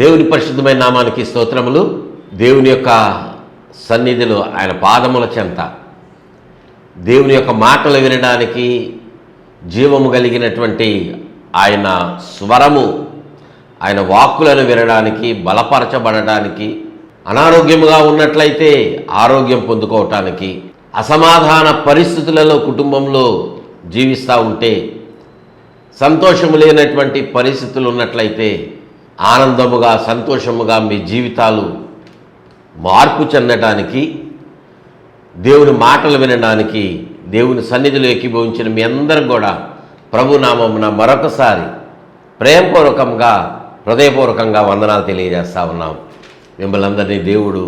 దేవుని పరిశుద్ధమైన నామానికి స్తోత్రములు. దేవుని యొక్క సన్నిధిలో ఆయన పాదముల చెంత దేవుని యొక్క మాటలు వినడానికి, జీవము కలిగినటువంటి ఆయన స్వరము, ఆయన వాక్కులను వినడానికి, బలపరచబడడానికి, అనారోగ్యముగా ఉన్నట్లయితే ఆరోగ్యం పొందుకోవటానికి, అసమాధాన పరిస్థితులలో కుటుంబంలో జీవిస్తూ ఉంటే సంతోషము లేనటువంటి పరిస్థితులు ఉన్నట్లయితే ఆనందముగా, సంతోషముగా మీ జీవితాలు మార్పు చెందడానికి, దేవుని మాటలు వినడానికి, దేవుని సన్నిధిలో ఏకీభవించిన మీ అందరూ కూడా ప్రభునామమున మరొకసారి ప్రేమపూర్వకంగా, హృదయపూర్వకంగా వందనాలు తెలియజేస్తా ఉన్నాం. మిమ్మల్ని అందరినీ దేవుడు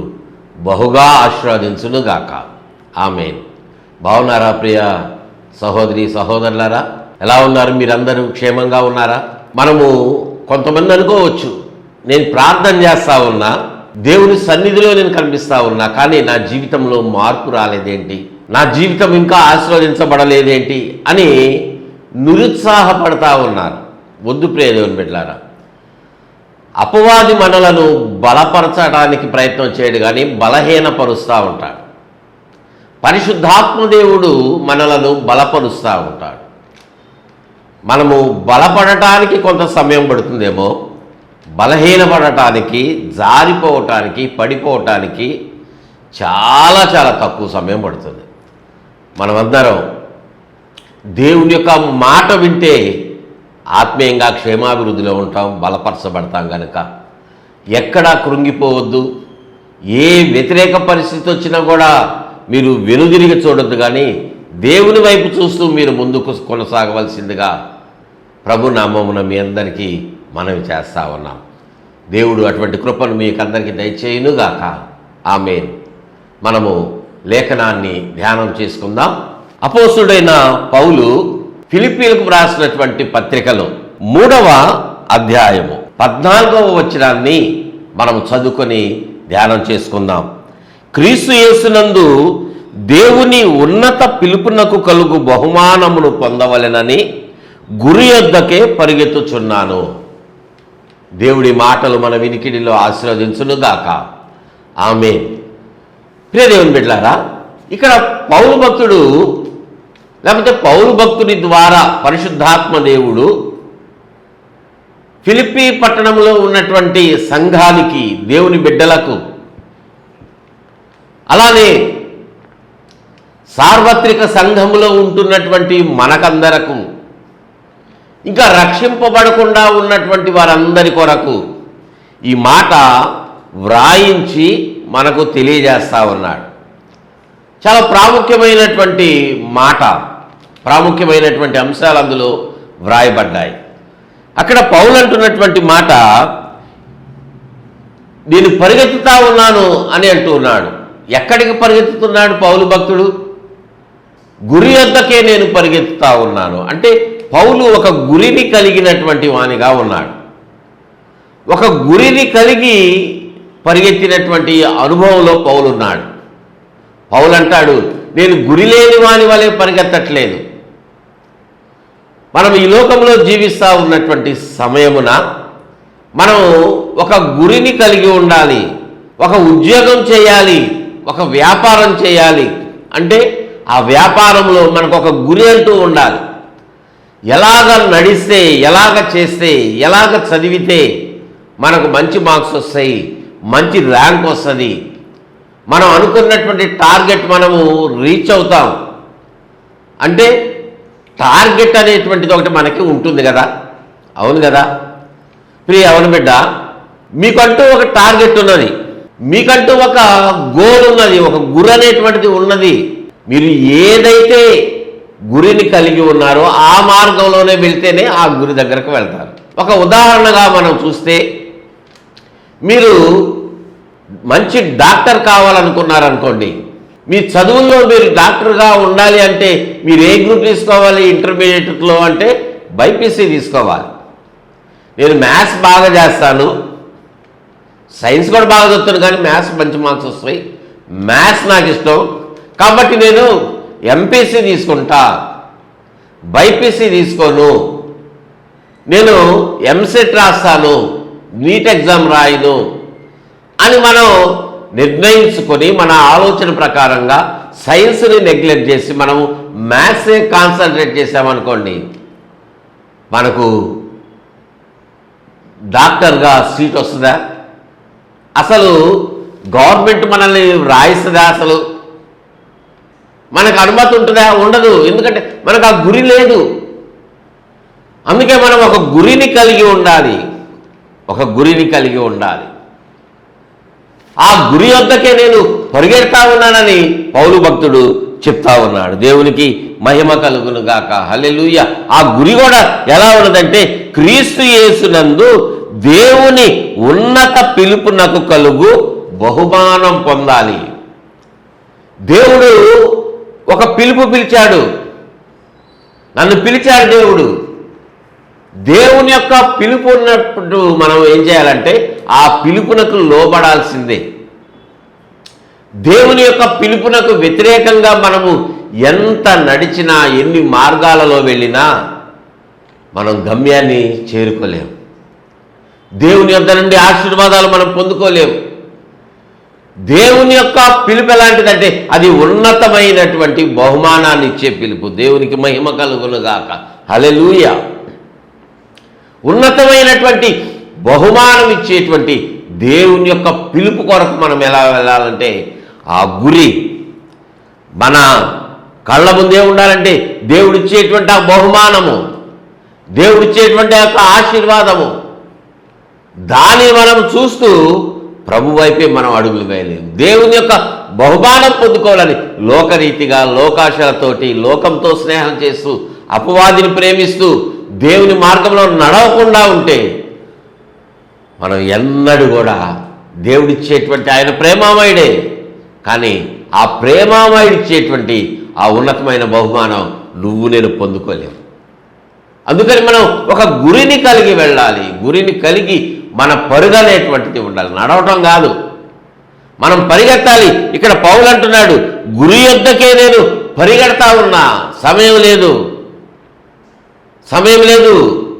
బహుగా ఆశీర్వదించునుగాక. ఆమేన్. బాగున్నారా ప్రియ సహోదరి సహోదరులారా? ఎలా ఉన్నారు? మీరందరూ క్షేమంగా ఉన్నారా? మనము కొంతమంది అనుకోవచ్చు, నేను ప్రార్థన చేస్తూ ఉన్నా, దేవుని సన్నిధిలో నేను కనిపిస్తూ ఉన్నా, కానీ నా జీవితంలో మార్పు రాలేదేంటి, నా జీవితం ఇంకా ఆశీర్వదించబడలేదేంటి అని నిరుత్సాహపడతా ఉన్నారు. వద్దు ప్రియ దేవుని బిడ్డలారా, అపవాది మనలను బలపరచడానికి ప్రయత్నం చేయడు, కానీ బలహీనపరుస్తూ ఉంటాడు. పరిశుద్ధాత్మదేవుడు మనలను బలపరుస్తూ ఉంటాడు. మనము బలపడటానికి కొంత సమయం పడుతుందేమో, బలహీనపడటానికి, జారిపోవటానికి, పడిపోవటానికి చాలా చాలా తక్కువ సమయం పడుతుంది. మనమందరం దేవుని యొక్క మాట వింటే ఆత్మీయంగా క్షేమాభివృద్ధిలో ఉంటాం, బలపరచబడతాం. కనుక ఎక్కడా కృంగిపోవద్దు. ఏ వ్యతిరేక పరిస్థితి వచ్చినా కూడా మీరు వెనుదిరిగి చూడొద్దు, కానీ దేవుని వైపు చూస్తూ మీరు ముందుకు కొనసాగవలసిందిగా ప్రభు నామమున మీ అందరికీ మనవి చేస్తా ఉన్నాం. దేవుడు అటువంటి కృపను మీకు అందరికీ దయచేయునుగాక. ఆమేన్. మనము లేఖనాన్ని ధ్యానం చేసుకుందాం. అపోస్తుడైన పౌలు ఫిలిప్పీలకు రాసినటువంటి పత్రికలో 3వ అధ్యాయము 14వ వచనాన్ని మనం చదువుకొని ధ్యానం చేసుకుందాం. క్రీస్తు యేసునందు దేవుని ఉన్నత పిలుపునకు కలుగు బహుమానమును పొందవలెనని గురి యొద్దకే పరిగెత్తుచున్నాను. దేవుడి మాటలు మన వినికిడిలో ఆశీర్వదించునుగాక. ఆమేన్. ప్రియ దేవుని బిడ్డలారా, ఇక్కడ పౌలు భక్తుడు, లేకపోతే పౌలు భక్తుని ద్వారా పరిశుద్ధాత్మ దేవుడు ఫిలిప్పీ పట్టణంలో ఉన్నటువంటి సంఘానికి, దేవుని బిడ్డలకు, అలానే సార్వత్రిక సంఘములో ఉంటున్నటువంటి మనకందరకు, ఇంకా రక్షింపబడకుండా ఉన్నటువంటి వారందరి కొరకు ఈ మాట వ్రాయించి మనకు తెలియజేస్తా ఉన్నాడు. చాలా ప్రాముఖ్యమైనటువంటి మాట, ప్రాముఖ్యమైనటువంటి అంశాలు అందులో వ్రాయబడ్డాయి. అక్కడ పౌలు అంటున్నటువంటి మాట, నేను పరిగెత్తుతా ఉన్నాను అని అంటూ ఉన్నాడు. ఎక్కడికి పరిగెత్తుతున్నాడు పౌలు భక్తుడు? గురి వద్దకే నేను పరిగెత్తుతా ఉన్నాను అంటే పౌలు ఒక గురిని కలిగినటువంటి వానిగా ఉన్నాడు. ఒక గురిని కలిగి పరిగెత్తినటువంటి అనుభవంలో పౌలు ఉన్నాడు. పౌలు అంటాడు, నేను గురి లేని వాని వలె పరిగెత్తట్లేదు. మనం ఈ లోకంలో జీవిస్తూ ఉన్నటువంటి సమయమున మనం ఒక గురిని కలిగి ఉండాలి. ఒక ఉద్యోగం చేయాలి, ఒక వ్యాపారం చేయాలి అంటే ఆ వ్యాపారంలో మనకు ఒక గురి అంటూ ఉండాలి. ఎలాగ నడిస్తే, ఎలాగ చేస్తే, ఎలాగ చదివితే మనకు మంచి మార్క్స్ వస్తాయి, మంచి ర్యాంక్ వస్తుంది, మనం అనుకున్నటువంటి టార్గెట్ మనము రీచ్ అవుతాం అంటే టార్గెట్ అనేటువంటిది ఒకటి మనకి ఉంటుంది కదా. అవును కదా ప్రియ? అవును బిడ్డ, మీకంటూ ఒక టార్గెట్ ఉన్నది, మీకంటూ ఒక గోల్ ఉన్నది, ఒక గురి అనేటువంటిది ఉన్నది. మీరు ఏదైతే గురిని కలిగి ఉన్నారో ఆ మార్గంలోనే వెళ్తేనే ఆ గురి దగ్గరకు వెళ్తారు. ఒక ఉదాహరణగా మనం చూస్తే, మీరు మంచి డాక్టర్ కావాలనుకున్నారనుకోండి, మీ చదువుల్లో మీరు డాక్టర్గా ఉండాలి అంటే మీరు ఏ గ్రూప్ తీసుకోవాలి? ఇంటర్మీడియట్లో అంటే బైపీసీ తీసుకోవాలి. నేను మ్యాథ్స్ బాగా చేస్తాను, సైన్స్ కూడా బాగా చదువుతాను, కానీ మ్యాథ్స్ మంచి మార్క్స్ వస్తాయి, మ్యాథ్స్ నాకు ఇష్టం కాబట్టి నేను ఎంపీసీ తీసుకుంటా, బైపీసీ తీసుకోను, నేను ఎంసెట్ రాస్తాను, నీట్ ఎగ్జామ్ రాయను అని మనం నిర్ణయించుకొని మన ఆలోచన ప్రకారంగా సైన్స్ని నెగ్లెక్ట్ చేసి మనం మ్యాథ్సే కాన్సన్ట్రేట్ చేసామనుకోండి, మనకు డాక్టర్గా సీట్ వస్తుందా? అసలు గవర్నమెంట్ మనల్ని రాయిస్తుందా? అసలు మనకు అనుమతి ఉంటుందా? ఉండదు. ఎందుకంటే మనకు ఆ గురి లేదు. అందుకే మనం ఒక గురిని కలిగి ఉండాలి. ఒక గురిని కలిగి ఉండాలి. ఆ గురి వద్దకే నేను పరిగెడతా ఉన్నానని పౌలు భక్తుడు చెప్తా ఉన్నాడు. దేవునికి మహిమ కలుగును గాక. హల్లెలూయా. ఆ గురి కూడా ఎలా ఉన్నదంటే, క్రీస్తు యేసునందు దేవుని ఉన్నత పిలుపునకు కలుగు బహుమానం పొందాలి. దేవుడు ఒక పిలుపు పిలిచాడు, నన్ను పిలిచాడు దేవుడు. దేవుని యొక్క పిలుపు ఉన్నప్పుడు మనం ఏం చేయాలంటే ఆ పిలుపునకు లోబడాల్సిందే. దేవుని యొక్క పిలుపునకు వ్యతిరేకంగా మనము ఎంత నడిచినా, ఎన్ని మార్గాలలో వెళ్ళినా మనం గమ్యాన్ని చేరుకోలేము. దేవుని యొద్ద నుండి ఆశీర్వాదాలు మనం పొందుకోలేము. దేవుని యొక్క పిలుపు ఎలాంటిదంటే అది ఉన్నతమైనటువంటి బహుమానాన్ని ఇచ్చే పిలుపు. దేవునికి మహిమ కలుగునుగాక. హల్లెలూయా. ఉన్నతమైనటువంటి బహుమానం ఇచ్చేటువంటి దేవుని యొక్క పిలుపు కొరకు మనం ఎలా వెళ్ళాలంటే ఆ గురి మన కళ్ళ ముందే ఉండాలంటే దేవుడిచ్చేటువంటి ఆ బహుమానము, దేవుడిచ్చేటువంటి యొక్క ఆశీర్వాదము, దాన్ని మనం చూస్తూ ప్రభు వైపే మనం అడుగులు వేయలేము. దేవుని యొక్క బహుమానం పొందుకోవాలని లోకరీతిగా లోకాశలతోటి లోకంతో స్నేహం చేస్తూ అపవాదిని ప్రేమిస్తూ దేవుని మార్గంలో నడవకుండా ఉంటే మనం ఎన్నడూ కూడా దేవుడిచ్చేటువంటి ఆయన ప్రేమామయుడే, కానీ ఆ ప్రేమామయుడిచ్చేటువంటి ఆ ఉన్నతమైన బహుమానం నువ్వు నేను పొందుకోలేము. అందుకని మనం ఒక గురిని కలిగి వెళ్ళాలి. గురిని కలిగి మన పరుగు అనేటువంటిది ఉండాలి, నడవటం కాదు. మనం పరిగెత్తాలి. ఇక్కడ పౌలు అంటున్నాడు, గురి యొద్దకే నేను పరిగెడతా ఉన్నా, సమయం లేదు, సమయం లేదు.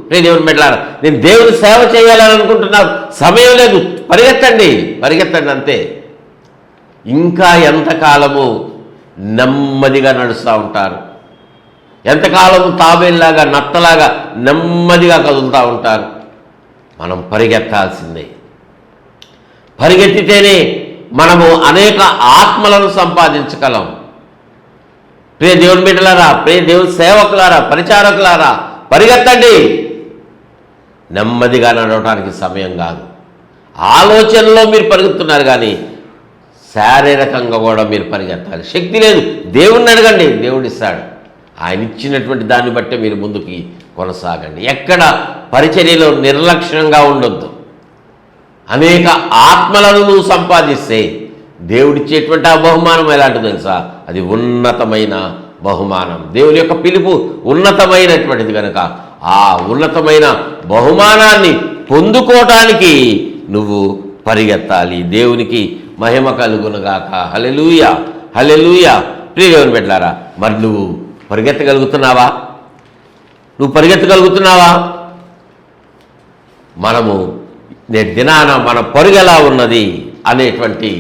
నేను దేవుని బిడ్డలారా, నేను దేవుని సేవ చేయాలని అనుకుంటున్నాను, సమయం లేదు. పరిగెత్తండి, పరిగెత్తండి అంతే. ఇంకా ఎంతకాలము నెమ్మదిగా నడుస్తూ ఉంటారు, ఎంతకాలము తాబేల్లాగా నత్తలాగా నెమ్మదిగా కదులుతూ ఉంటారు. మనం పరిగెత్తాల్సిందే. పరిగెత్తితేనే మనము అనేక ఆత్మలను సంపాదించగలం. ప్రియ దేవుని బిడ్డలారా, ప్రియ దేవుని సేవకులారా, పరిచారకులారా, పరిగెత్తండి. నెమ్మదిగా నడవడానికి సమయం కాదు. ఆలోచనలో మీరు పరిగెత్తున్నారు కానీ శారీరకంగా కూడా మీరు పరిగెత్తాలి. శక్తి లేదు, దేవుణ్ణి అడగండి, దేవుడు ఇస్తాడు. ఆయన ఇచ్చినటువంటి దాన్ని బట్టే మీరు ముందుకి కొనసాగండి. ఎక్కడ పరిచర్యలో నిర్లక్ష్యంగా ఉండొద్దు. అనేక ఆత్మలను నువ్వు సంపాదిస్తే దేవుడిచ్చేటువంటి ఆ బహుమానం ఎలాంటిదో తెలుసా? అది ఉన్నతమైన బహుమానం. దేవుని యొక్క పిలుపు ఉన్నతమైనటువంటిది కనుక ఆ ఉన్నతమైన బహుమానాన్ని పొందుకోవటానికి నువ్వు పరిగెత్తాలి. దేవునికి మహిమ కలుగునుగాక. హల్లెలూయా, హల్లెలూయా. ప్రియ దేవుని బిడ్డలారా, మరి నువ్వు పరిగెత్తగలుగుతున్నావా? నువ్వు పరిగెత్తగలుగుతున్నావా? మనము నేటి దినాన మన పరుగు ఎలా ఉన్నది అనేటువంటి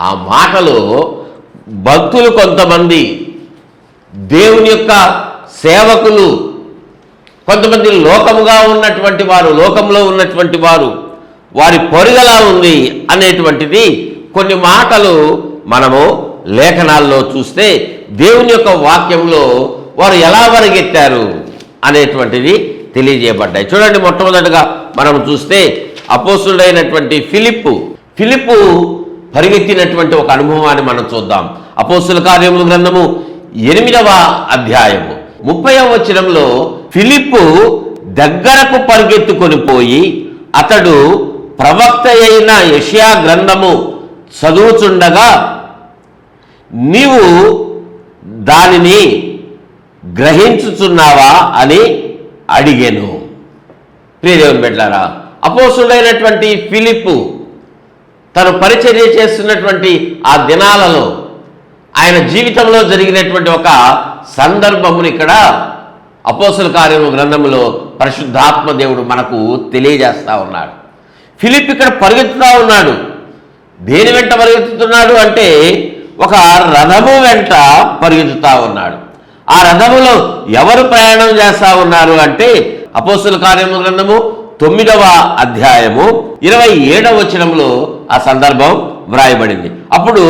ఆ మాటలు భక్తులు కొంతమంది, దేవుని యొక్క సేవకులు కొంతమంది, లోకముగా ఉన్నటువంటి వారు, లోకంలో ఉన్నటువంటి వారు, వారి పరుగెలా ఉంది అనేటువంటిది కొన్ని మాటలు మనము లేఖనాల్లో చూస్తే దేవుని యొక్క వాక్యంలో వారు ఎలా పరిగెత్తారు అనేటువంటిది తెలియజేయబడ్డాయి. చూడండి, మొట్టమొదటిగా మనం చూస్తే అపోస్తుడైనటువంటి ఫిలిప్పు పరిగెత్తినటువంటి ఒక అనుభవాన్ని మనం చూద్దాం. అపోస్తుల కార్యముల గ్రంథము 8వ అధ్యాయము 30వ వచనంలో ఫిలిప్పు దగ్గరకు పరిగెత్తుకొని పోయి అతడు ప్రవక్త అయిన యెషయా గ్రంథము చదువుచుండగా నీవు దానిని గ్రహించుచున్నావా అని అడిగాను. ప్రియదేవుని బిడ్డలారా, అపోస్తుడైనటువంటి ఫిలిప్పు తను పరిచర్య చేస్తున్నటువంటి ఆ దినాలలో ఆయన జీవితంలో జరిగినటువంటి ఒక సందర్భమును ఇక్కడ అపోస్తుల కార్యముల గ్రంథములో పరిశుద్ధాత్మ దేవుడు మనకు తెలియజేస్తా ఉన్నాడు. ఫిలిప్ ఇక్కడ పరిగెత్తుతూ ఉన్నాడు. దేని వెంట పరిగెత్తుతున్నాడు అంటే ఒక రథము వెంట పరిగెత్తుతూ ఉన్నాడు. ఆ రథములో ఎవరు ప్రయాణం చేస్తూ ఉన్నారు అంటే అపోస్తుల కార్యముల గ్రంథము 9వ అధ్యాయము 27వ వచనంలో ఆ సందర్భం వ్రాయబడింది. అప్పుడు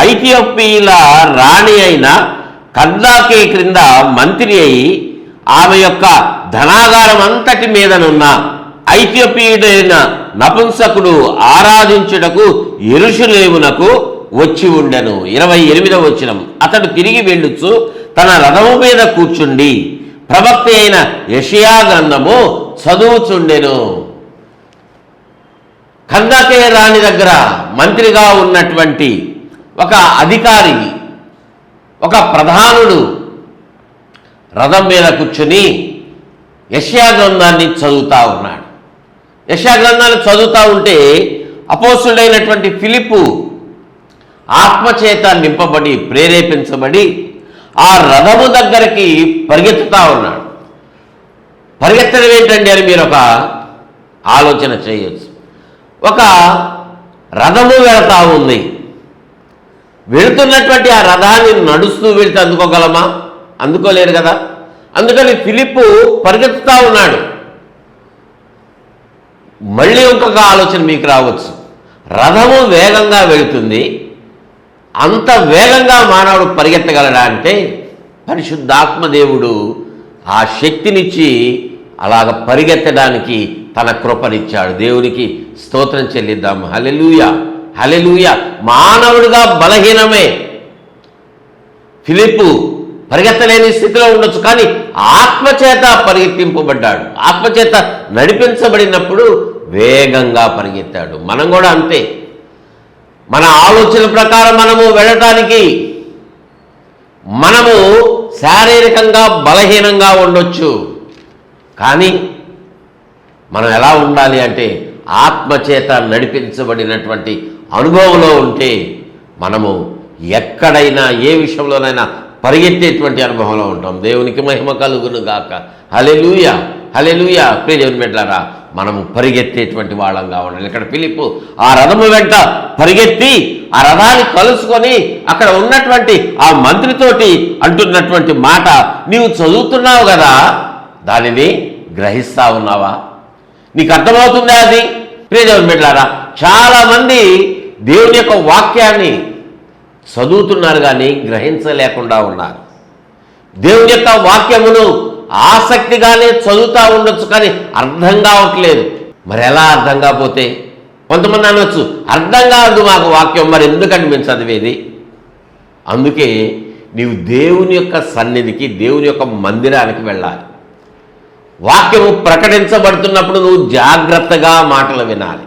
ఐథియోపియల రాణి అయిన కర్దాకే క్రింద మంత్రి అయి ఆమె యొక్క ధనాగారం అంతటి మీదనున్న ఐథియోపియుడైన నపుంసకుడు ఆరాధించుటకు యెరూషలేమునకు వచ్చి ఉండెను. 28వ వచనం, అతడు తిరిగి వెళ్ళుచు తన రథము మీద కూర్చుండి ప్రవక్త అయిన యెషయా గ్రంథము చదువుచుండెను. కర్దాకే రాణి దగ్గర మంత్రిగా ఉన్నటువంటి ఒక అధికారి, ఒక ప్రధానుడు రథం మీద కూర్చుని యెషయా గ్రంథాన్ని చదువుతూ ఉన్నాడు. యెషయా గ్రంథాన్ని చదువుతూ ఉంటే అపోస్తుడైనటువంటి ఫిలిప్పు ఆత్మచేత నింపబడి ప్రేరేపించబడి ఆ రథము దగ్గరికి పరిగెత్తుతూ ఉన్నాడు. పరిగెత్తడం ఏంటండి అని మీరు ఒక ఆలోచన చేయొచ్చు. ఒక రథము వెళతా ఉంది. వెళుతున్నటువంటి ఆ రథాన్ని నడుస్తూ వెళితే అందుకోగలమా? అందుకోలేరు కదా. అందుకని ఫిలిప్పు పరిగెత్తుతూ ఉన్నాడు. మళ్ళీ ఇంకొక ఆలోచన మీకు రావచ్చు. రథము వేగంగా వెళుతుంది, అంత వేగంగా మానవుడు పరిగెత్తగలడా అంటే పరిశుద్ధాత్మదేవుడు ఆ శక్తినిచ్చి అలాగ పరిగెత్తడానికి తన కృపనిచ్చాడు. దేవునికి స్తోత్రం చెల్లిద్దాం. హల్లెలూయా, హల్లెలూయా. మానవుడిగా బలహీనమే ఫిలిప్పు, పరిగెత్తలేని స్థితిలో ఉండొచ్చు, కానీ ఆత్మచేత పరిగెత్తింపబడ్డాడు. ఆత్మచేత నడిపించబడినప్పుడు వేగంగా పరిగెత్తాడు. మనం కూడా అంతే. మన ఆలోచన ప్రకారం మనము వెళ్ళటానికి మనము శారీరకంగా బలహీనంగా ఉండొచ్చు, కానీ మనం ఎలా ఉండాలి అంటే ఆత్మచేత నడిపించబడినటువంటి అనుభవంలో ఉంటే మనము ఎక్కడైనా ఏ విషయంలోనైనా పరిగెత్తేటువంటి అనుభవంలో ఉంటాం. దేవునికి మహిమ కలుగును గాక. హల్లెలూయా, హల్లెలూయా. ప్రియ దేవుని బిడ్డలారా, మనము పరిగెత్తేటువంటి వాళ్ళంగా ఉండాలి. ఇక్కడ ఫిలిప్పు ఆ రథము వెంట పరిగెత్తి ఆ రథాన్ని కలుసుకొని అక్కడ ఉన్నటువంటి ఆ మంత్రితోటి అంటున్నటువంటి మాట, నీవు చదువుతున్నావు కదా, దానిని గ్రహిస్తా ఉన్నావా? నీకు అర్థమవుతుందా అది? ప్రియ దేవుని బిడ్డలారా, చాలామంది దేవుని యొక్క వాక్యాన్ని చదువుతున్నారు కానీ గ్రహించలేకుండా ఉన్నారు. దేవుని యొక్క వాక్యమును ఆసక్తిగానే చదువుతూ ఉండొచ్చు, కానీ అర్థం కావట్లేదు. మరి ఎలా అర్థం కాకపోతే? కొంతమంది అనొచ్చు, అర్థం కాదు మాకు వాక్యం, మరి ఎందుకంటే మేము చదివేది? అందుకే నీవు దేవుని యొక్క సన్నిధికి, దేవుని యొక్క మందిరానికి వెళ్ళాలి. వాక్యము ప్రకటించబడుతున్నప్పుడు నువ్వు జాగ్రత్తగా మాటలు వినాలి.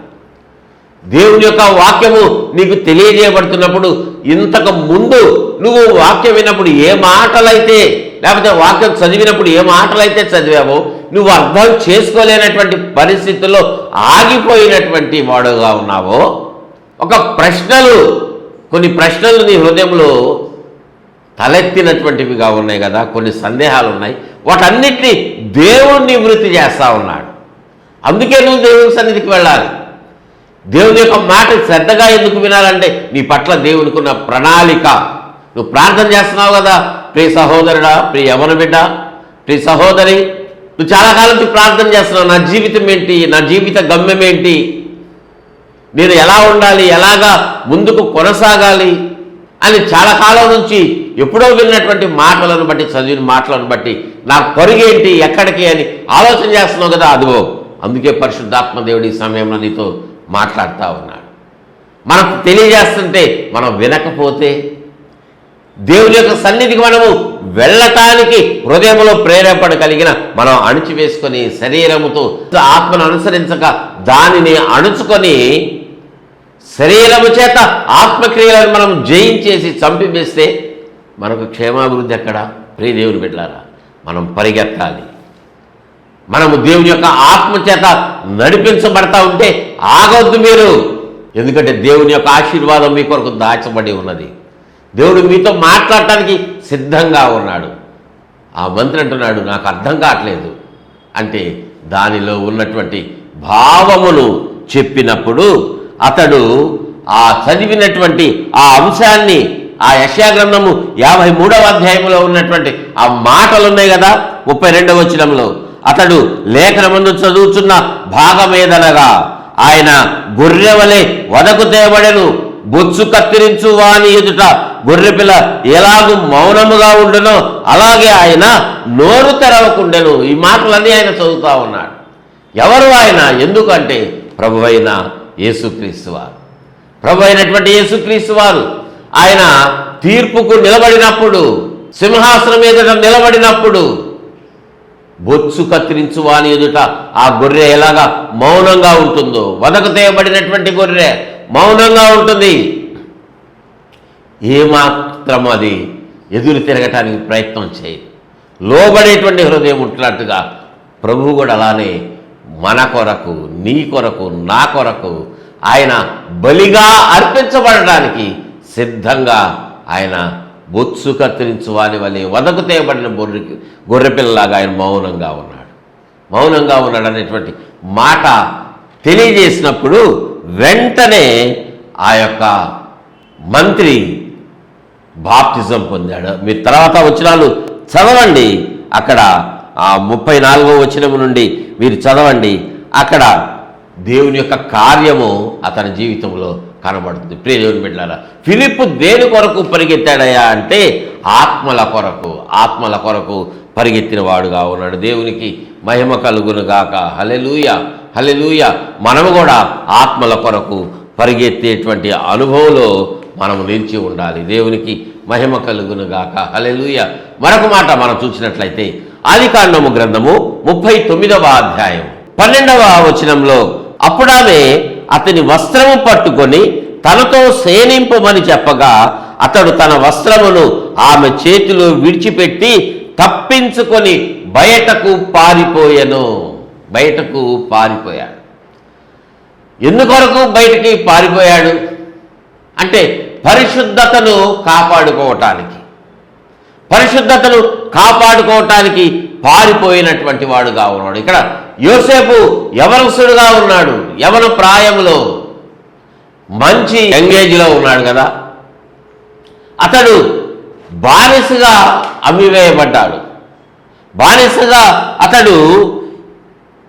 దేవుని యొక్క వాక్యము నీకు తెలియజేయబడుతున్నప్పుడు ఇంతకు ముందు నువ్వు వాక్యం విన్నప్పుడు ఏ మాటలైతే, లేకపోతే వాక్యం చదివినప్పుడు ఏ మాటలైతే చదివావో నువ్వు అర్థం చేసుకోలేనటువంటి పరిస్థితుల్లో ఆగిపోయినటువంటి వాడుగా ఉన్నావో, కొన్ని ప్రశ్నలు నీ హృదయంలో తలెత్తినటువంటివిగా ఉన్నాయి కదా, కొన్ని సందేహాలు ఉన్నాయి. వాటన్నిటినీ దేవుడు నివృత్తి చేస్తూ ఉన్నాడు. అందుకే నువ్వు దేవుని సన్నిధికి వెళ్ళాలి. దేవుని యొక్క మాట శ్రద్ధగా ఎందుకు వినాలంటే నీ పట్ల దేవునికి ఉన్న ప్రణాళిక. నువ్వు ప్రార్థన చేస్తున్నావు కదా, ప్రియ సహోదరుడా, ప్రియ యవన బిడ్డ, ప్రియ సహోదరి, నువ్వు చాలా కాలం నుంచి ప్రార్థన చేస్తున్నావు. నా జీవితం ఏంటి, నా జీవిత గమ్యం ఏంటి, నేను ఎలా ఉండాలి, ఎలాగా ముందుకు కొనసాగాలి అని చాలా కాలం నుంచి ఎప్పుడో విన్నటువంటి మాటలను బట్టి, చదివిన మాటలను బట్టి నా పరుగేంటి, ఎక్కడికి అని ఆలోచన చేస్తున్నావు కదా. అదిగో అందుకే పరిశుద్ధాత్మ దేవుడి ఈ సమయంలో నీతో మాట్లాడుతూ ఉన్నాడు. మనకు తెలియజేస్తుంటే మనం వినకపోతే, దేవుని యొక్క సన్నిధికి మనము వెళ్ళటానికి హృదయంలో ప్రేరేపణ కలిగిన మనం అణిచివేసుకొని శరీరముతో ఆత్మను అనుసరించక దానిని అణుచుకొని శరీరము చేత ఆత్మక్రియలను మనం జయించేసి చంపివేస్తే మనకు క్షేమాభివృద్ధి ఎక్కడ? ప్రియ దేవుని బిడ్డలారా, మనం పరిగెత్తాలి. మనము దేవుని యొక్క ఆత్మచేత నడిపించబడతా ఉంటే ఆగొద్దు మీరు. ఎందుకంటే దేవుని యొక్క ఆశీర్వాదం మీ కొరకు దాచబడి ఉన్నది. దేవుడు మీతో మాట్లాడటానికి సిద్ధంగా ఉన్నాడు. ఆ మంత్రి అంటున్నాడు, నాకు అర్థం కావట్లేదు అంటే దానిలో ఉన్నటువంటి భావమును చెప్పినప్పుడు అతడు ఆ చదివినటువంటి ఆ అంశాన్ని, ఆ యెషయా గ్రంథము 53వ అధ్యాయంలో ఉన్నటువంటి ఆ మాటలు ఉన్నాయి కదా, 32వ వచనంలో అతడు లేఖనమందు చదువుతున్న భాగమేదనగా, ఆయన గొర్రెవలే వదకు తేబడెను, బొచ్చు కత్తిరించు వాని ఎదుట గొర్రెపిల్ల ఎలాగూ మౌనముగా ఉండునో అలాగే ఆయన నోరు తెరవకుండెను. ఈ మాటలన్నీ ఆయన చదువుతా ఉన్నాడు. ఎవరు ఆయన? ఎందుకంటే ప్రభు అయిన యేసుక్రీస్తు వారు, ప్రభు అయినటువంటి యేసుక్రీస్తు వారు ఆయన తీర్పుకు నిలబడినప్పుడు, సింహాసనం ఎదుట నిలబడినప్పుడు బొచ్చు కత్తిరించు వాని ఎదుట ఆ గొర్రె ఎలాగా మౌనంగా ఉంటుందో, వదకు తేయబడినటువంటి గొర్రె మౌనంగా ఉంటుంది. ఏమాత్రం అది ఎదురు తిరగటానికి ప్రయత్నం చేయదు. లోబడేటువంటి హృదయం ఉంటున్నట్టుగా ప్రభువు కూడా అలానే మన కొరకు, నీ కొరకు, నా కొరకు ఆయన బలిగా అర్పించబడడానికి సిద్ధంగా ఆయన బొత్సు కత్తిరించు వాని వలె వదకు తేయబడిన గొర్రెపిల్లలాగా ఆయన మౌనంగా ఉన్నాడు. మౌనంగా ఉన్నాడు అనేటువంటి మాట తెలియజేసినప్పుడు వెంటనే ఆ యొక్క మంత్రి బాప్తిజం పొందాడు. మీరు తర్వాత వచనాలు చదవండి, అక్కడ ఆ 34వ వచనం నుండి మీరు చదవండి. అక్కడ దేవుని యొక్క కార్యము అతని జీవితంలో కనబడుతుంది. ప్రియ దేవుని బిడ్డలారా, ఫిలిప్పు దేని కొరకు పరిగెత్తాడయా అంటే ఆత్మల కొరకు, ఆత్మల కొరకు పరిగెత్తిన వాడుగా ఉన్నాడు. దేవునికి మహిమ కలుగును గాక. హల్లెలూయా, హల్లెలూయా. మనము కూడా ఆత్మల కొరకు పరిగెత్తేటువంటి అనుభవంలో మనము నిలిచి ఉండాలి. దేవునికి మహిమ కలుగును గాక. హల్లెలూయా. మరొక మాట మనం చూసినట్లయితే ఆదికాండము గ్రంథము 39వ అధ్యాయం 12వ వచనంలో, అప్పుడామె అతని వస్త్రము పట్టుకొని తనతో సేనింపమని చెప్పగా అతడు తన వస్త్రమును ఆమె చేతిలో విడిచిపెట్టి తప్పించుకొని బయటకు పారిపోయాను. బయటకు పారిపోయాడు. ఎందుకొరకు బయటికి పారిపోయాడు అంటే పరిశుద్ధతను కాపాడుకోవటానికి, పరిశుద్ధతను కాపాడుకోవటానికి పారిపోయినటువంటి వాడుగా ఉన్నాడు. ఇక్కడ యోసేపు యవనస్తుడుగా ఉన్నాడు, యవన ప్రాయంలో మంచి యంగేజ్లో ఉన్నాడు కదా. అతడు బానిసగా అమ్మివేయబడ్డాడు. బానిసగా అతడు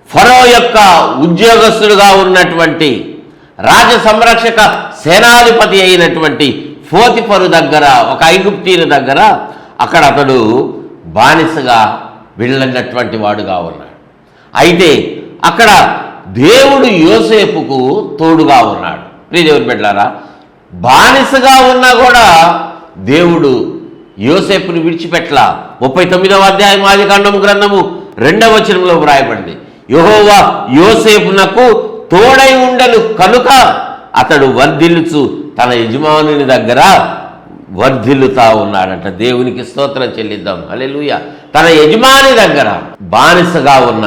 ఫరో యొక్క ఉద్యోగస్తుడుగా ఉన్నటువంటి రాజ సంరక్షక సేనాధిపతి అయినటువంటి పోతిఫరు దగ్గర, ఒక ఐగుప్తీయుని దగ్గర అక్కడ అతడు బానిసగా వెళ్ళినటువంటి వాడుగా ఉన్నాడు. అయితే అక్కడ దేవుడు యోసేపుకు తోడుగా ఉన్నాడు. ప్రియ దేవుని బిడ్డలారా, బానిసగా ఉన్నా కూడా దేవుడు యోసేపుని విడిచిపెట్టలా. 39వ అధ్యాయం ఆదికాండం గ్రంథము 2వ వచనంలో వ్రాయబడింది, యెహోవా యోసేపునకు తోడై ఉండను కనుక అతడు వర్ధిల్లుచు తన యజమానుని దగ్గర వర్ధిల్లుతా ఉన్నాడంట. దేవునికి స్తోత్రం చెల్లిద్దాం. హల్లెలూయా. తన యజమాని దగ్గర బానిసగా ఉన్న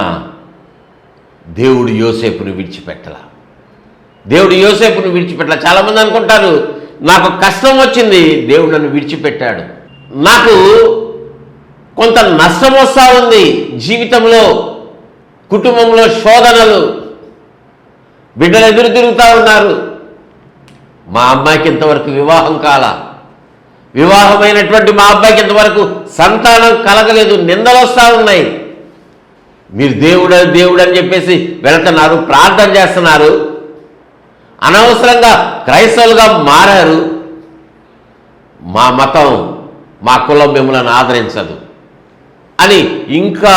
దేవుడు యోసేపుని విడిచిపెట్టలా. దేవుడు యోసేపుని విడిచిపెట్టలా. చాలామంది అనుకుంటారు, నాకు కష్టం వచ్చింది, దేవుడు నన్ను విడిచిపెట్టాడు, నాకు కొంత నష్టం వస్తూ ఉంది జీవితంలో, కుటుంబంలో శోధనలు, బిడ్డలు ఎదురు తిరుగుతూ ఉన్నారు, మా అమ్మాయికి ఇంతవరకు వివాహం కాల, వివాహమైనటువంటి మా అబ్బాయికి ఇంతవరకు సంతానం కలగలేదు, నిందలు వస్తూ ఉన్నాయి. మీరు దేవుడు దేవుడు అని చెప్పేసి వెళుతున్నారు, ప్రార్థన చేస్తున్నారు, అనవసరంగా క్రైస్తవులుగా మారారు, మా మతం, మా కులం మిమ్మల్ని ఆదరించదు అని ఇంకా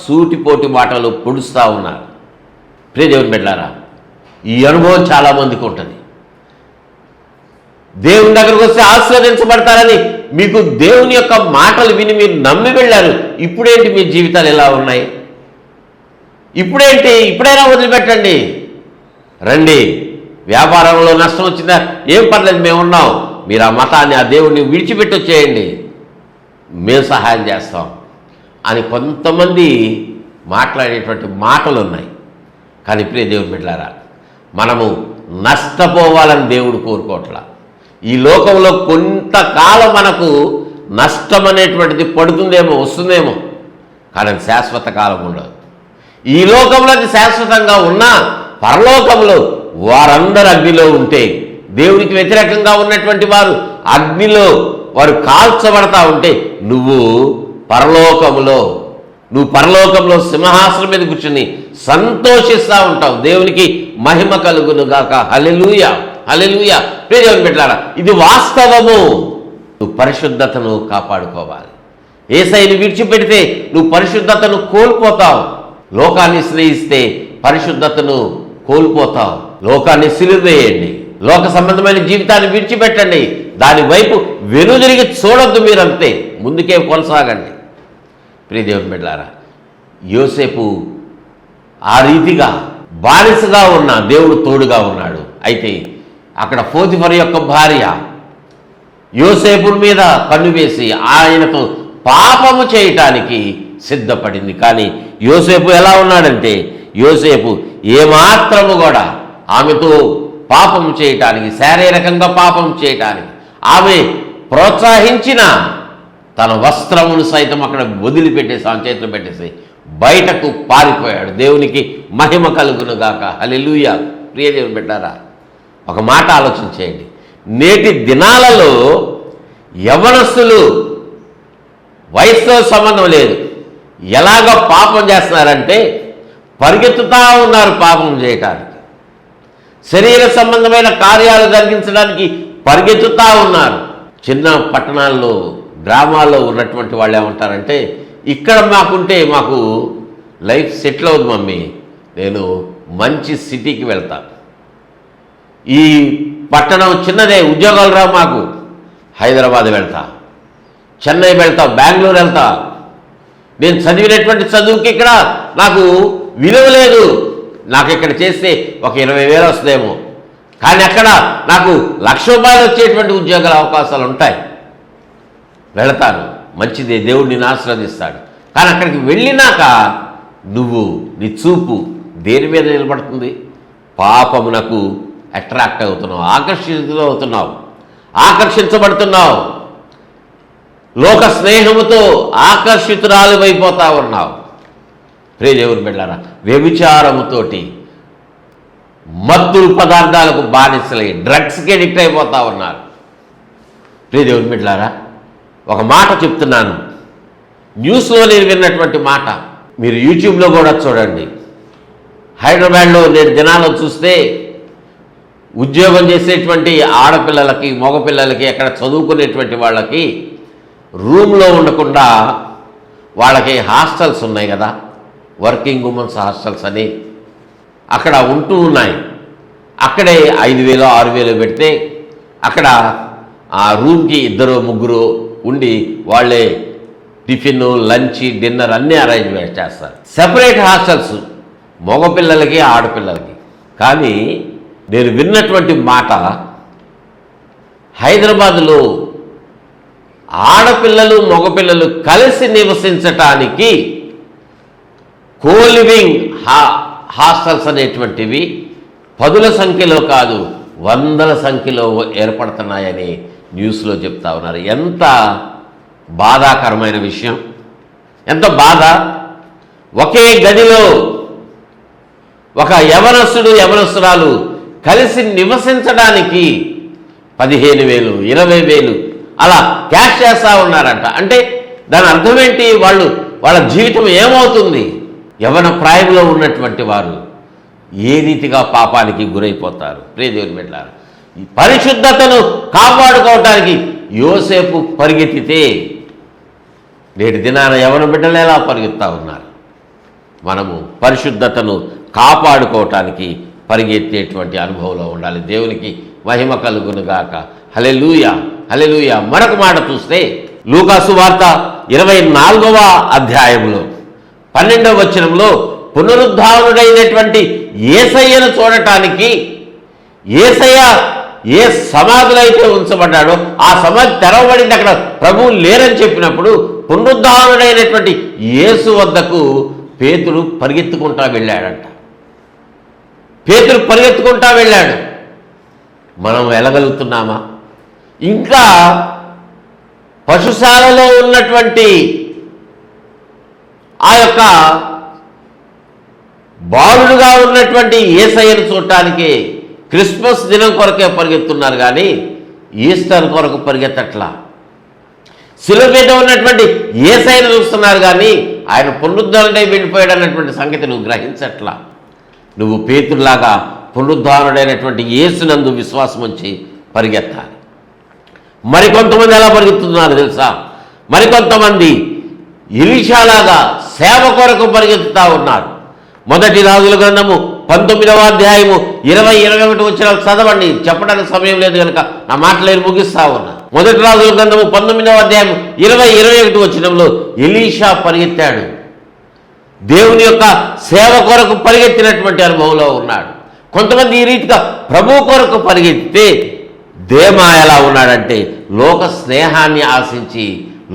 సూటిపోటి మాటలు పొడుస్తూ ఉన్నారు. ప్రియ దేవుని బిడ్డలారా, ఈ అనుభవం చాలామందికి ఉంటుంది. దేవుని దగ్గరకు వస్తే ఆశీర్వదించబడతారని మీకు దేవుని యొక్క మాటలు విని మీరు నమ్మి వెళ్ళారు. ఇప్పుడేంటి మీ జీవితాలు ఎలా ఉన్నాయి? ఇప్పుడేంటి? ఇప్పుడైనా వదిలిపెట్టండి, రండి. వ్యాపారంలో నష్టం వచ్చిందా, ఏం పర్లేదు, మేమున్నాం, మీరు ఆ మతాన్ని, ఆ దేవుడిని విడిచిపెట్టి వచ్చేయండి, మేము సహాయం చేస్తాం అని కొంతమంది మాట్లాడేటువంటి మాటలు ఉన్నాయి. కానీ ప్రియ దేవుని బిడ్డలారా, మనము నష్టపోవాలని దేవుడు కోరుకోవట్లా. ఈ లోకంలో కొంతకాలం మనకు నష్టం అనేటువంటిది పడుతుందేమో, వస్తుందేమో, కానీ శాశ్వత కాలం ఉండదు. ఈ లోకంలో అది శాశ్వతంగా ఉన్నా పరలోకంలో వారందరూ అగ్నిలో ఉంటే, దేవునికి వ్యతిరేకంగా ఉన్నటువంటి వారు అగ్నిలో వారు కాల్చబడతా ఉంటే నువ్వు పరలోకంలో సింహాసనం మీద కూర్చుని సంతోషిస్తూ ఉంటావు. దేవునికి మహిమ కలుగును గాక. హల్లెలూయా, హల్లెలూయా. ప్రియ దేవుని బిడ్డలారా, ఇది వాస్తవము. నువ్వు పరిశుద్ధతను కాపాడుకోవాలి. యేసయ్యను విడిచిపెడితే నువ్వు పరిశుద్ధతను కోల్పోతావు. లోకాన్ని స్నేహిస్తే పరిశుద్ధతను కోల్పోతావు. లోకాన్ని సిలువేయండి, లోక సంబంధమైన జీవితాన్ని విడిచిపెట్టండి, దాని వైపు వెనుదిరిగి చూడొద్దు. మీరంతే ముందుకే కొనసాగండి. ప్రియ దేవుని బిడ్డలారా, యోసేపు ఆ రీతిగా బానిసగా ఉన్న దేవుడు తోడుగా ఉన్నాడు. అయితే అక్కడ పోతిఫరు యొక్క భార్య యోసేపు మీద కన్ను వేసి ఆయనతో పాపము చేయటానికి సిద్ధపడింది. కానీ యోసేపు ఎలా ఉన్నాడంటే, యోసేపు ఏమాత్రము కూడా ఆమెతో పాపం చేయటానికి, శారీరకంగా పాపం చేయటానికి ఆమె ప్రోత్సహించిన తన వస్త్రమును సైతం అక్కడ వదిలిపెట్టేసి ఆమె చేతిలో పెట్టేసి బయటకు పారిపోయాడు. దేవునికి మహిమ కలుగును గాక. హల్లెలూయా. ప్రియ దేవుని బిడ్డారా, ఒక మాట ఆలోచించేయండి. నేటి దినాలలో యవనస్తులు వయసుతో సంబంధం లేదు, ఎలాగ పాపం చేస్తున్నారంటే పరిగెత్తుతూ ఉన్నారు పాపం చేయటానికి. శరీర సంబంధమైన కార్యాలు జరిగించడానికి పరిగెత్తుతూ ఉన్నారు. చిన్న పట్టణాల్లో, గ్రామాల్లో ఉన్నటువంటి వాళ్ళు ఏమంటారంటే, ఇక్కడ మాకుంటే మాకు లైఫ్ సెటిల్ అవుతుంది మమ్మీ, నేను మంచి సిటీకి వెళ్తా. ఈ పట్టణం చిన్నదే, ఉద్యోగాలు రావు మాకు, హైదరాబాద్ వెళ్తా, చెన్నై వెళ్తా, బెంగళూరు వెళ్తా. నేను చదివినటువంటి చదువుకి ఇక్కడ నాకు విలువ లేదు. నాకు ఇక్కడ చేస్తే ఒక 20,000 వస్తుందేమో, కానీ అక్కడ నాకు ₹1,00,000 వచ్చేటువంటి ఉద్యోగాల అవకాశాలు ఉంటాయి, వెళతాను, మంచిదే, దేవుడు నిన్ను ఆశీర్వదిస్తాడు. కానీ అక్కడికి వెళ్ళినాక నీ చూపు దేని మీద నిలబడుతుంది? పాపమునకు అట్రాక్ట్ అవుతున్నావు, ఆకర్షించబడుతున్నావు, లోక స్నేహముతో ఆకర్షితురాలు అయిపోతా ఉన్నావు. ప్రియ దేవుని బిడ్డలారా, వ్యభిచారముతోటి మత్తు పదార్థాలకు బానిసలై డ్రగ్స్కి అడిక్ట్ అయిపోతా ఉన్నారు. ప్రియ దేవుని బిడ్డలారా, ఒక మాట చెప్తున్నాను, న్యూస్లో నేను విన్నటువంటి మాట, మీరు యూట్యూబ్లో కూడా చూడండి. హైదరాబాద్లో నేటి దినాల్లో చూస్తే ఉద్యోగం చేసేటువంటి ఆడపిల్లలకి, మగపిల్లలకి, అక్కడ చదువుకునేటువంటి వాళ్ళకి రూమ్లో ఉండకుండా వాళ్ళకి హాస్టల్స్ ఉన్నాయి కదా, వర్కింగ్ ఉమెన్స్ హాస్టల్స్ అని అక్కడ ఉంటూ ఉన్నాయి. అక్కడే 5,000 6,000 పెడితే అక్కడ ఆ రూమ్కి 2 3 ఉండి వాళ్ళే టిఫిన్, లంచ్, డిన్నర్ అన్నీ అరేంజ్మెంట్ చేస్తారు. సెపరేట్ హాస్టల్స్ మగపిల్లలకి, ఆడపిల్లలకి. కానీ నేను విన్నటువంటి మాట, హైదరాబాదులో ఆడపిల్లలు మగపిల్లలు కలిసి నివసించటానికి కోలివింగ్ హాస్టల్స్ అనేటువంటివి 10ల సంఖ్యలో కాదు, 100ల సంఖ్యలో ఏర్పడుతున్నాయని న్యూస్లో చెప్తా ఉన్నారు. ఎంత బాధాకరమైన విషయం, ఎంత బాధ. ఒకే గదిలో ఒక యవనస్తుడు, యవనస్తురాలు కలిసి నివసించడానికి 15,000 20,000 అలా క్యాష్ చేస్తూ ఉన్నారంట. అంటే దాని అర్థం ఏంటి? వాళ్ళ జీవితం ఏమవుతుంది? యవన ప్రాయంలో ఉన్నటువంటి వారు ఏ రీతిగా పాపానికి గురైపోతారు. ప్రియ దేవుని బిడ్డలారా, ఈ పరిశుద్ధతను కాపాడుకోవటానికి యోసేపు పరిగెత్తితే నేటి దినాన యవన బిడ్డలు ఎలా పరిగెత్తా ఉన్నారు? మనము పరిశుద్ధతను కాపాడుకోవటానికి పరిగెత్తేటువంటి అనుభవంలో ఉండాలి. దేవునికి మహిమ కలుగును గాక. హల్లెలూయా, హల్లెలూయా. మరొక మాట చూస్తే లూకాసు వార్త 24వ అధ్యాయంలో 12వ వచనంలో పునరుద్ధానుడైనటువంటి యేసయ్యను చూడటానికి, యేసయ్య ఏ సమాధులైతే ఉంచబడ్డాడో ఆ సమాధి తెరవబడింది, అక్కడ ప్రభువు లేరని చెప్పినప్పుడు పునరుద్ధానుడైనటువంటి యేసు వద్దకు పేతురు పరిగెత్తుకుంటా వెళ్ళాడంట. పేతురు పరిగెత్తుకుంటా వెళ్ళాడు. మనం వెళ్ళగలుగుతున్నామా? ఇంకా పశుశాలలో ఉన్నటువంటి ఆ యొక్క బాలుడుగా ఉన్నటువంటి యేసయ్యను చూడటానికి క్రిస్మస్ దినం కొరకే పరిగెత్తున్నారు కానీ ఈస్టర్ కొరకు పరిగెత్తట్లా. శిలువ మీద ఉన్నటువంటి యేసయ్యను చూస్తున్నారు కానీ ఆయన పునరుద్ధరణై వెళ్ళిపోయాడు అన్నటువంటి సంగతి నువ్వు గ్రహించట్లా. నువ్వు పేతురులాగా పునరుద్ధరణుడైనటువంటి యేసునందు విశ్వాసం ఉంచి పరిగెత్తాలి. మరికొంతమంది ఎలా పరిగెత్తుతున్నారు తెలుసా? మరికొంతమంది ఎలీషాలాగా సేవ కొరకు పరిగెత్తుతూ ఉన్నారు. మొదటి రాజుల గ్రంథము 19వ అధ్యాయము 20-21 వచనాలు చదవండి. చెప్పడానికి సమయం లేదు కనుక నా మాటలు ముగిస్తా ఉన్నా. మొదటి రాజుల గ్రంథము 19వ అధ్యాయము 20-21 వచనంలో ఎలీషా పరిగెత్తాడు. దేవుని యొక్క సేవ కొరకు పరిగెత్తినటువంటి అనుభవంలో ఉన్నాడు. కొంతమంది ఈ రీతిగా ప్రభు కొరకు పరిగెత్తితే దేమా ఎలా ఉన్నాడంటే లోక స్నేహాన్ని ఆశించి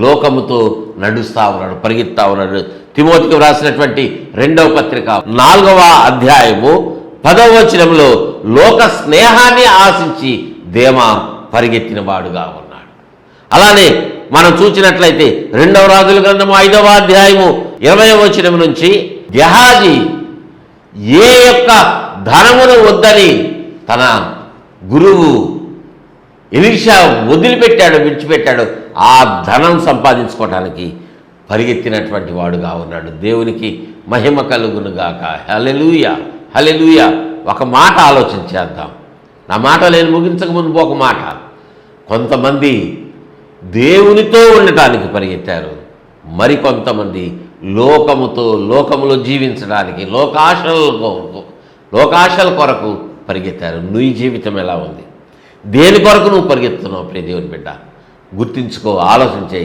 లోకముతో నడుస్తూ ఉన్నాడు, పరిగెత్తా ఉన్నాడు. తిమోతికి వ్రాసినటువంటి 2వ పత్రిక 4వ అధ్యాయము 10వ వచనంలో లోక స్నేహాన్ని ఆశించి దేమా పరిగెత్తిన వాడుగా ఉన్నాడు. అలానే మనం చూసినట్లయితే 2వ రాజుల గ్రంథము 5వ అధ్యాయము 20వ వచనం నుంచి గెహాజీ ఏ యొక్క ధనమును వద్దని తన గురువు ఎలీషా విడిచిపెట్టాడు. ఆ ధనం సంపాదించుకోవటానికి పరిగెత్తినటువంటి వాడుగా ఉన్నాడు. దేవునికి మహిమ కలుగునుగాక. హల్లెలూయా, హల్లెలూయా. ఒక మాట ఆలోచించేద్దాం. నా మాట నేను ముగించక ముందు ఒక మాట. కొంతమంది దేవునితో ఉండటానికి పరిగెత్తారు, మరికొంతమంది లోకములో జీవించడానికి లోకాశల కొరకు పరిగెత్తారు. నీ జీవితం ఎలా ఉంది? దేని కొరకు నువ్వు పరిగెత్తున్నావు? ప్రియ దేవుని బిడ్డ, గుర్తించుకో, ఆలోచించే.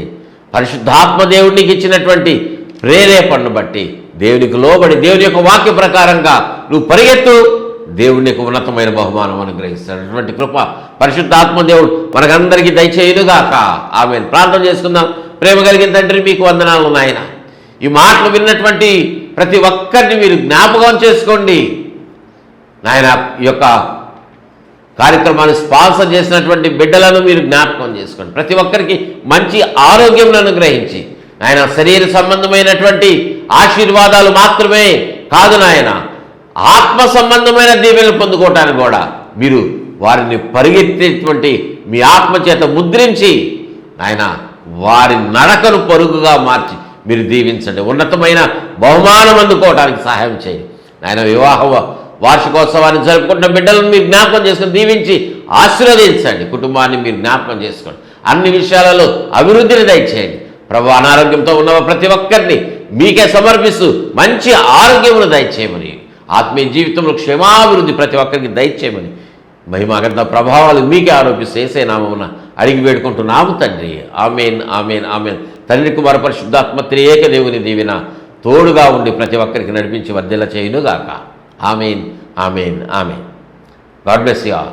పరిశుద్ధాత్మ దేవునికి ఇచ్చినటువంటి ప్రేరేపణను బట్టి దేవునికి లోబడి దేవుని యొక్క వాక్య ప్రకారంగా నువ్వు పరిగెత్తు. దేవుని యొక్క ఉన్నతమైన బహుమానం అనుగ్రహిస్తాడు. అటువంటి కృప పరిశుద్ధాత్మ దేవుడు మనకందరికీ దయచేయునుగాక. ఆమేన్. ప్రార్థన చేసుకుందాం. ప్రేమ కలిగిన తండ్రి, మీకు వందనాలు నాయన. ఈ మాటలు విన్నటువంటి ప్రతి ఒక్కరిని మీరు జ్ఞాపకం చేసుకోండి నాయన. ఈ యొక్క కార్యక్రమాన్ని స్పాన్సర్ చేసినటువంటి బిడ్డలను మీరు జ్ఞాపకం చేసుకోండి. ప్రతి ఒక్కరికి మంచి ఆరోగ్యం అనుగ్రహించి నాయన, శరీర సంబంధమైనటువంటి ఆశీర్వాదాలు మాత్రమే కాదు నాయన, ఆత్మ సంబంధమైన దీవెనలు పొందుకోవటానికి కూడా మీరు వారిని పరిగెత్తేటువంటి మీ ఆత్మ చేత ముద్రించి నాయన వారి నడకను పరుగుగా మార్చి మీరు దీవించండి. ఉన్నతమైన బహుమానం అందుకోవడానికి సహాయం చేయండి నాయన. వివాహ వార్షికోత్సవాన్ని జరుపుకుంటున్న బిడ్డలను మీరు జ్ఞాపకం చేసుకుని దీవించి ఆశీర్వదించండి. కుటుంబాన్ని మీరు జ్ఞాపకం చేసుకోండి. అన్ని విషయాలలో అభివృద్ధిని దయచేయండి ప్రభు. అనారోగ్యంతో ఉన్న ప్రతి ఒక్కరిని మీకే సమర్పిస్తూ మంచి ఆరోగ్యమును దయచేయమని, ఆత్మీయ జీవితంలో క్షేమాభివృద్ధి ప్రతి ఒక్కరికి దయచేయమని, మహిమాగంత ప్రభావాలు మీకే ఆరోపిస్తూ యేసయ్య నామమున అడిగి వేడుకుంటున్నాము తండ్రి. ఆమేన్, ఆమేన్, ఆమేన్. తండ్రి కుమార పరిశుద్ధాత్మ త్రియేక దేవుని దీవెన తోడుగా ఉండి ప్రతి ఒక్కరికి నడిపించి వర్ధిల్ల చేయునుగాక. ఆమేన్, ఆమేన్, ఆమేన్. God bless you all.